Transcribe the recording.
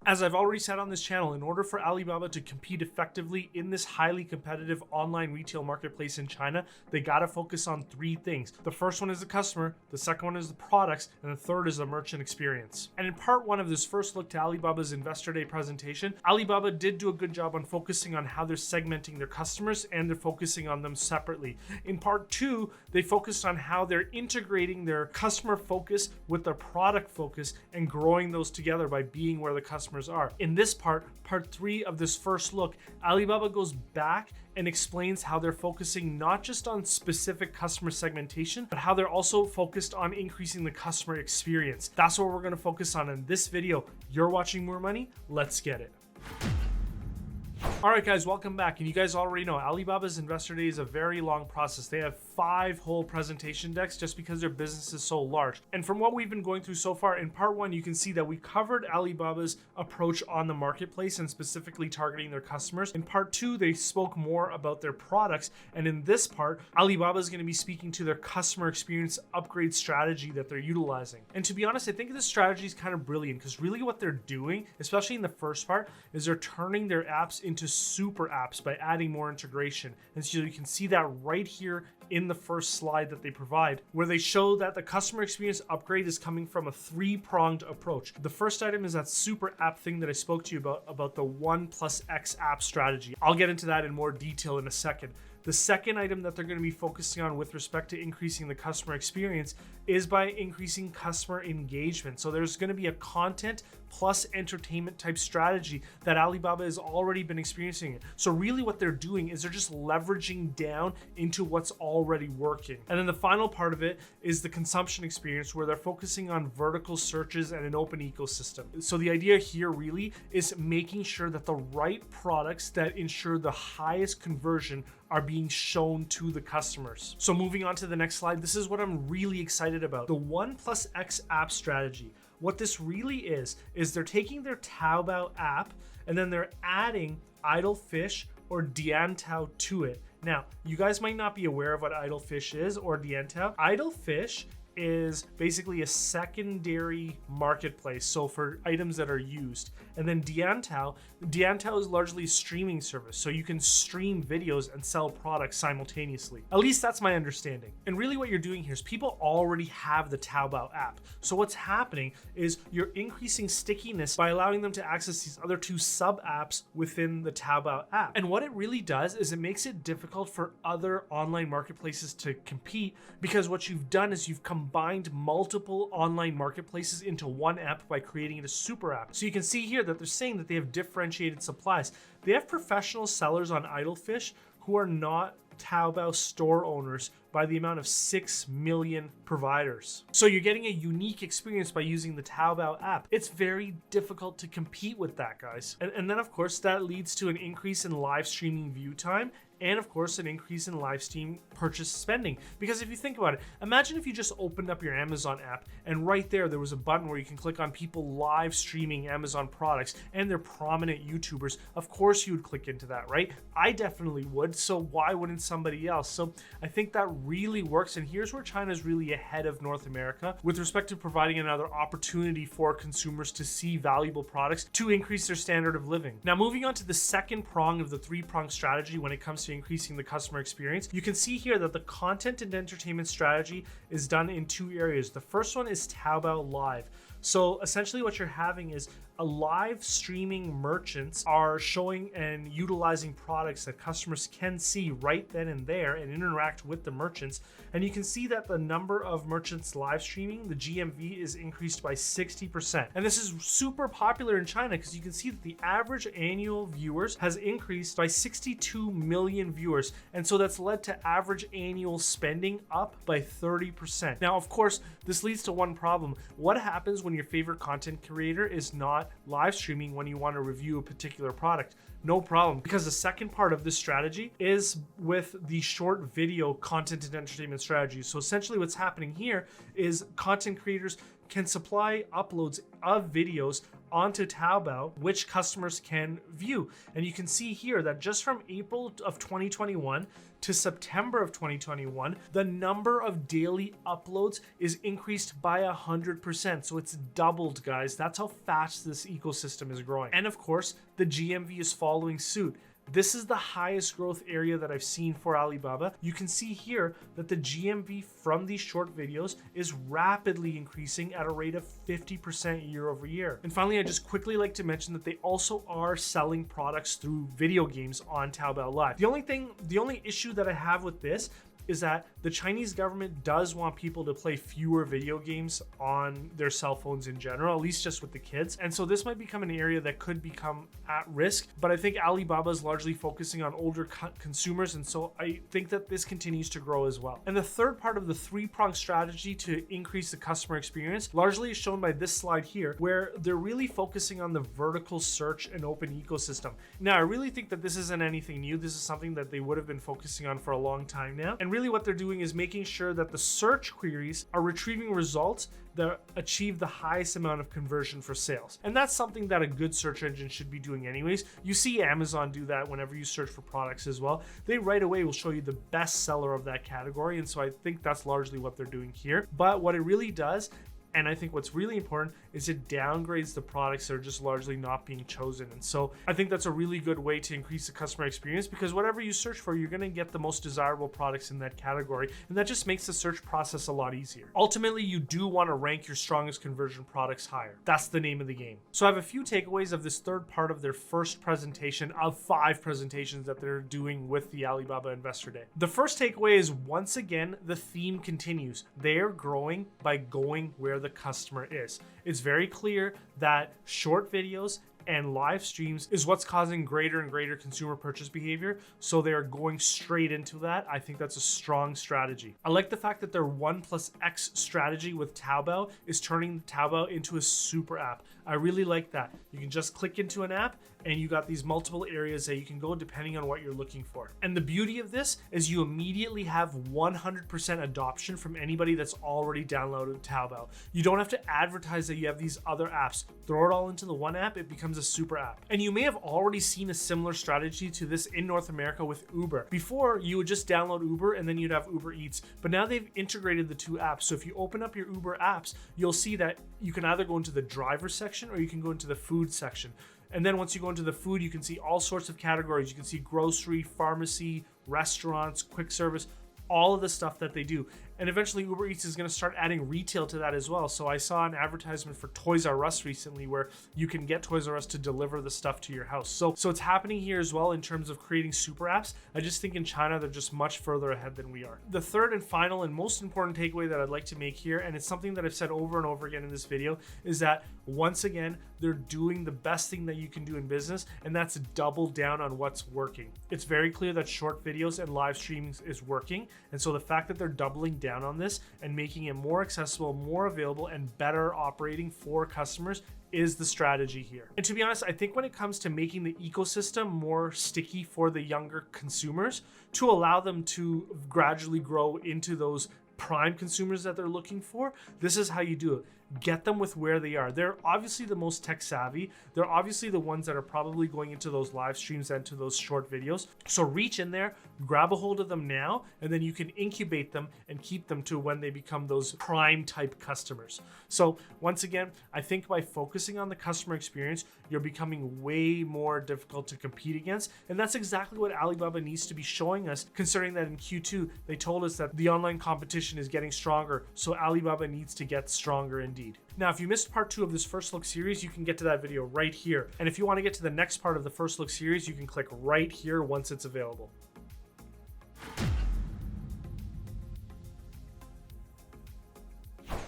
As I've already said on this channel, in order for Alibaba to compete effectively in this highly competitive online retail marketplace in China, they gotta focus on three things. The first one is the customer, the second one is the products, and the third is the merchant experience. And in part one of this first look to Alibaba's Investor Day presentation, Alibaba did do a good job on focusing on how they're segmenting their customers and they're focusing on them separately. In part two, they focused on how they're integrating their customer focus with their product focus and growing those together by being where the customers are. In this part three of this first look, Alibaba goes back and explains how they're focusing not just on specific customer segmentation, but how they're also focused on increasing the customer experience. That's what we're going to focus on in this video. You're watching More Money. Let's get it. All right, guys, welcome back. And you guys already know Alibaba's Investor Day is a very long process. They have 5 whole presentation decks just because their business is so large. And from what we've been going through so far, in part one, you can see that we covered Alibaba's approach on the marketplace and specifically targeting their customers. In part two, they spoke more about their products. And in this part, Alibaba is going to be speaking to their customer experience upgrade strategy that they're utilizing. And to be honest, I think this strategy is kind of brilliant because really what they're doing, especially in the first part, is they're turning their apps into super apps by adding more integration. And so you can see that right here in the first slide that they provide, where they show that the customer experience upgrade is coming from a 3-pronged approach. The first item is that super app thing that I spoke to you about the Oneplus X App strategy. I'll get into that in more detail in a second. The second item that they're going to be focusing on with respect to increasing the customer experience is by increasing customer engagement. So there's going to be a content plus entertainment type strategy that Alibaba has already been experiencing. So really what they're doing is they're just leveraging down into what's already working. And then the final part of it is the consumption experience, where they're focusing on vertical searches and an open ecosystem. So the idea here really is making sure that the right products that ensure the highest conversion are being shown to the customers. So moving on to the next slide, this is what I'm really excited about. The Oneplus X App strategy. What this really is they're taking their Taobao app and then they're adding Idle Fish or Diantao to it. Now, you guys might not be aware of what Idle Fish is or Diantao. Idle Fish is basically a secondary marketplace, so for items that are used. And then Diantao is largely a streaming service, so you can stream videos and sell products simultaneously. At least that's my understanding. And really what you're doing here is people already have the Taobao app. So what's happening is you're increasing stickiness by allowing them to access these other 2 sub apps within the Taobao app. And what it really does is it makes it difficult for other online marketplaces to compete, because what you've done is you've combined multiple online marketplaces into one app by creating it a super app. So you can see here that they're saying that they have differentiated supplies. They have professional sellers on Idle Fish who are not Taobao store owners by the amount of 6 million providers. So you're getting a unique experience by using the Taobao app. It's very difficult to compete with that, guys. And then of course that leads to an increase in live streaming view time and of course an increase in live stream purchase spending. Because if you think about it, imagine if you just opened up your Amazon app and right there was a button where you can click on people live streaming Amazon products and they're prominent YouTubers. Of course you would click into that, right? I definitely would, so why wouldn't somebody else? So I think that really works, and here's where China is really ahead of North America with respect to providing another opportunity for consumers to see valuable products to increase their standard of living. Now moving on to the second prong of the 3-prong strategy when it comes to increasing the customer experience, you can see here that the content and entertainment strategy is done in 2 areas. The first one is Taobao Live. So essentially what you're having is a live streaming merchants are showing and utilizing products that customers can see right then and there and interact with the merchants. And you can see that the number of merchants live streaming, the GMV, is increased by 60%. And this is super popular in China because you can see that the average annual viewers has increased by 62 million viewers. And so that's led to average annual spending up by 30%. Now, of course, this leads to one problem. What happens when your favorite content creator is not live streaming when you want to review a particular product? No problem, because the second part of this strategy is with the short video content and entertainment strategy. So essentially what's happening here is content creators can supply uploads of videos onto Taobao, which customers can view. And you can see here that just from April of 2021 to September of 2021, the number of daily uploads is increased by 100%. So it's doubled, guys. That's how fast this ecosystem is growing. And of course, the GMV is following suit. This is the highest growth area that I've seen for Alibaba. You can see here that the GMV from these short videos is rapidly increasing at a rate of 50% year over year. And finally, I just quickly like to mention that they also are selling products through video games on Taobao Live. The only issue that I have with this is that the Chinese government does want people to play fewer video games on their cell phones in general, at least just with the kids. And so this might become an area that could become at risk, but I think Alibaba is largely focusing on older consumers. And so I think that this continues to grow as well. And the third part of the three-pronged strategy to increase the customer experience largely is shown by this slide here, where they're really focusing on the vertical search and open ecosystem. Now, I really think that this isn't anything new. This is something that they would have been focusing on for a long time now. And really what they're doing is making sure that the search queries are retrieving results that achieve the highest amount of conversion for sales. And that's something that a good search engine should be doing anyways. You see Amazon do that whenever you search for products as well. They right away will show you the best seller of that category. And so I think that's largely what they're doing here. But what it really does, and I think what's really important, is it downgrades the products that are just largely not being chosen. And so I think that's a really good way to increase the customer experience, because whatever you search for, you're gonna get the most desirable products in that category. And that just makes the search process a lot easier. Ultimately, you do wanna rank your strongest conversion products higher. That's the name of the game. So I have a few takeaways of this third part of their first presentation of 5 presentations that they're doing with the Alibaba Investor Day. The first takeaway is, once again, the theme continues. They are growing by going where the customer is. It's very clear that short videos and live streams is what's causing greater and greater consumer purchase behavior. So they are going straight into that. I think that's a strong strategy. I like the fact that their Oneplus X strategy with Taobao is turning Taobao into a super app. I really like that. You can just click into an app and you got these multiple areas that you can go depending on what you're looking for. And the beauty of this is you immediately have 100% adoption from anybody that's already downloaded Taobao. You don't have to advertise that you have these other apps. Throw it all into the one app, it becomes a super app. And you may have already seen a similar strategy to this in North America with Uber. Before, you would just download Uber and then you'd have Uber Eats. But now they've integrated the two apps. So if you open up your Uber apps, you'll see that you can either go into the driver section or you can go into the food section. And then once you go into the food, you can see all sorts of categories. You can see grocery, pharmacy, restaurants, quick service, all of the stuff that they do. And eventually Uber Eats is going to start adding retail to that as well. So I saw an advertisement for Toys R Us recently where you can get Toys R Us to deliver the stuff to your house. So it's happening here as well in terms of creating super apps. I just think in China, they're just much further ahead than we are. The third and final and most important takeaway that I'd like to make here, and it's something that I've said over and over again in this video, is that once again, they're doing the best thing that you can do in business, and that's double down on what's working. It's very clear that short videos and live streams is working. And so the fact that they're doubling down on this and making it more accessible, more available, and better operating for customers is the strategy here. And to be honest, I think when it comes to making the ecosystem more sticky for the younger consumers, to allow them to gradually grow into those prime consumers that they're looking for, this is how you do it. Get them with where they are. They're obviously the most tech savvy. They're obviously the ones that are probably going into those live streams and to those short videos. So reach in there, grab a hold of them now, and then you can incubate them and keep them to when they become those prime type customers. So once again, I think by focusing on the customer experience, you're becoming way more difficult to compete against. And that's exactly what Alibaba needs to be showing us, considering that in Q2, they told us that the online competition is getting stronger. So Alibaba needs to get stronger indeed. Now, if you missed part 2 of this first look series, you can get to that video right here. And if you want to get to the next part of the first look series, you can click right here once it's available.